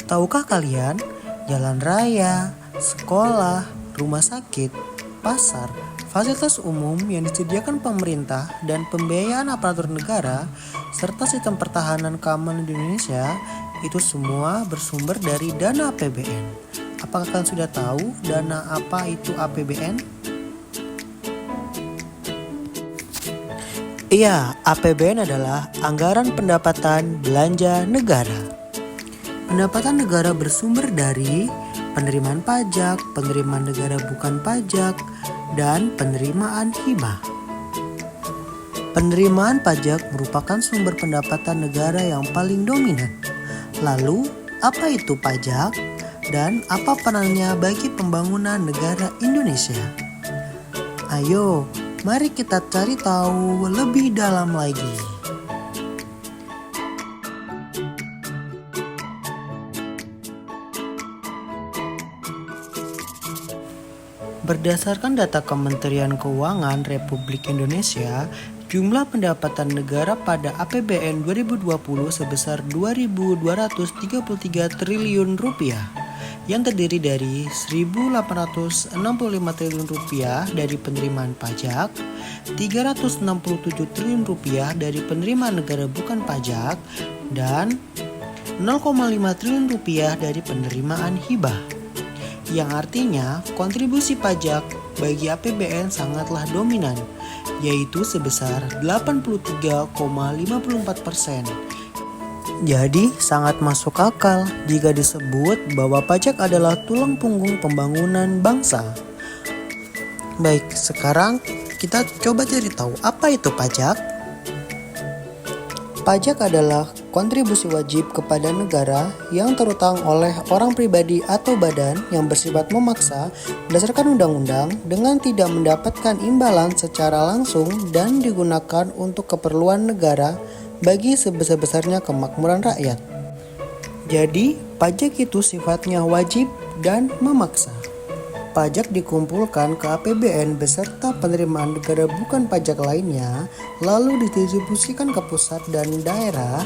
Tahukah kalian, jalan raya, sekolah, rumah sakit, pasar, fasilitas umum yang disediakan pemerintah dan pembiayaan aparatur negara, serta sistem pertahanan keamanan di Indonesia, itu semua bersumber dari dana APBN. Apakah kalian sudah tahu dana apa itu APBN? Iya, APBN adalah anggaran pendapatan belanja negara. Pendapatan negara bersumber dari penerimaan pajak, penerimaan negara bukan pajak, dan penerimaan hibah. Penerimaan pajak merupakan sumber pendapatan negara yang paling dominan. Lalu, apa itu pajak dan apa perannya bagi pembangunan negara Indonesia? Ayo, mari kita cari tahu lebih dalam lagi. Berdasarkan data Kementerian Keuangan Republik Indonesia, jumlah pendapatan negara pada APBN 2020 sebesar 2.233 triliun rupiah, yang terdiri dari 1.865 triliun rupiah dari penerimaan pajak, 367 triliun rupiah dari penerimaan negara bukan pajak, dan 0,5 triliun rupiah dari penerimaan hibah. Yang artinya kontribusi pajak bagi APBN sangatlah dominan, yaitu sebesar 83,54%. Jadi sangat masuk akal jika disebut bahwa pajak adalah tulang punggung pembangunan bangsa. Baik, sekarang kita coba cari tahu apa itu pajak. Pajak adalah kontribusi wajib kepada negara yang terutang oleh orang pribadi atau badan yang bersifat memaksa berdasarkan undang-undang dengan tidak mendapatkan imbalan secara langsung dan digunakan untuk keperluan negara bagi sebesar-besarnya kemakmuran rakyat. Jadi, pajak itu sifatnya wajib dan memaksa. Pajak dikumpulkan ke APBN beserta penerimaan negara bukan pajak lainnya, lalu didistribusikan ke pusat dan daerah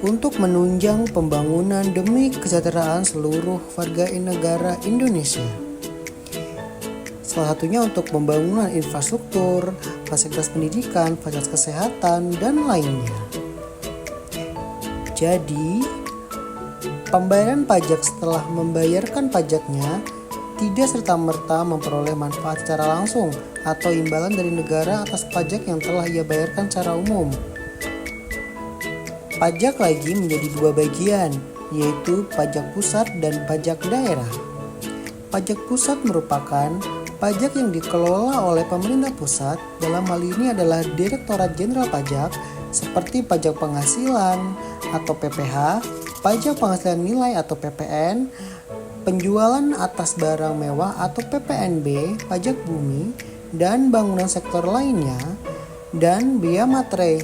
untuk menunjang pembangunan demi kesejahteraan seluruh warga negara Indonesia. Salah satunya untuk pembangunan infrastruktur, fasilitas pendidikan, fasilitas kesehatan, dan lainnya. Jadi, pembayaran pajak setelah membayarkan pajaknya tidak serta-merta memperoleh manfaat secara langsung atau imbalan dari negara atas pajak yang telah ia bayarkan secara umum. Pajak lagi menjadi dua bagian, yaitu pajak pusat dan pajak daerah. Pajak pusat merupakan pajak yang dikelola oleh pemerintah pusat, dalam hal ini adalah Direktorat Jenderal Pajak, seperti pajak penghasilan atau PPH, pajak penghasilan nilai atau PPN, penjualan atas barang mewah atau PPNB, pajak bumi, dan bangunan sektor lainnya, dan biaya materai.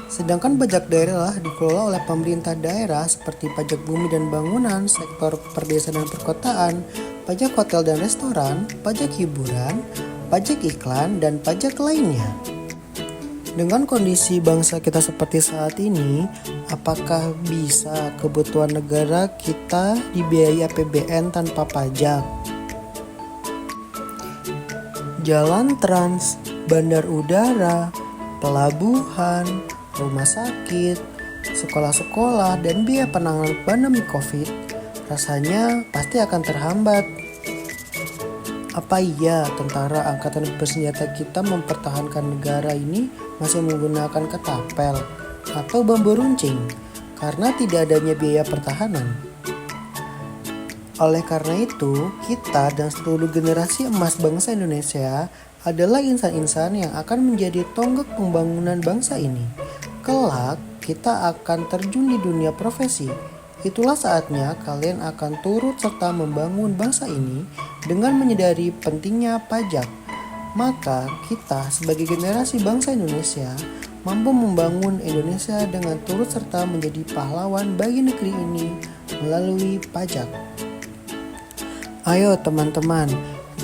Sedangkan pajak daerah dikelola oleh pemerintah daerah seperti pajak bumi dan bangunan, sektor perdesaan dan perkotaan, pajak hotel dan restoran, pajak hiburan, pajak iklan, dan pajak lainnya. Dengan kondisi bangsa kita seperti saat ini, apakah bisa kebutuhan negara kita dibiayai APBN tanpa pajak? Jalan trans, bandar udara, pelabuhan, rumah sakit, sekolah-sekolah, dan biaya penanganan pandemi COVID rasanya pasti akan terhambat. Apa iya tentara angkatan bersenjata kita mempertahankan negara ini masih menggunakan ketapel atau bambu runcing karena tidak adanya biaya pertahanan? Oleh karena itu, kita dan seluruh generasi emas bangsa Indonesia adalah insan-insan yang akan menjadi tonggak pembangunan bangsa ini. Kelak, kita akan terjun di dunia profesi. Itulah saatnya kalian akan turut serta membangun bangsa ini dengan menyadari pentingnya pajak. Maka kita sebagai generasi bangsa Indonesia mampu membangun Indonesia dengan turut serta menjadi pahlawan bagi negeri ini melalui pajak. Ayo teman-teman,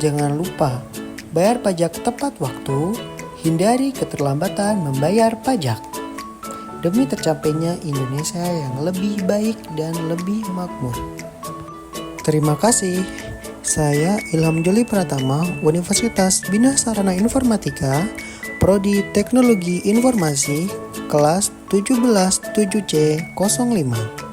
jangan lupa bayar pajak tepat waktu, hindari keterlambatan membayar pajak. demi tercapainya Indonesia yang lebih baik dan lebih makmur. Terima kasih. Saya Ilham Joli Pratama, Universitas Bina Sarana Informatika, Prodi Teknologi Informasi, kelas 17 7C 05.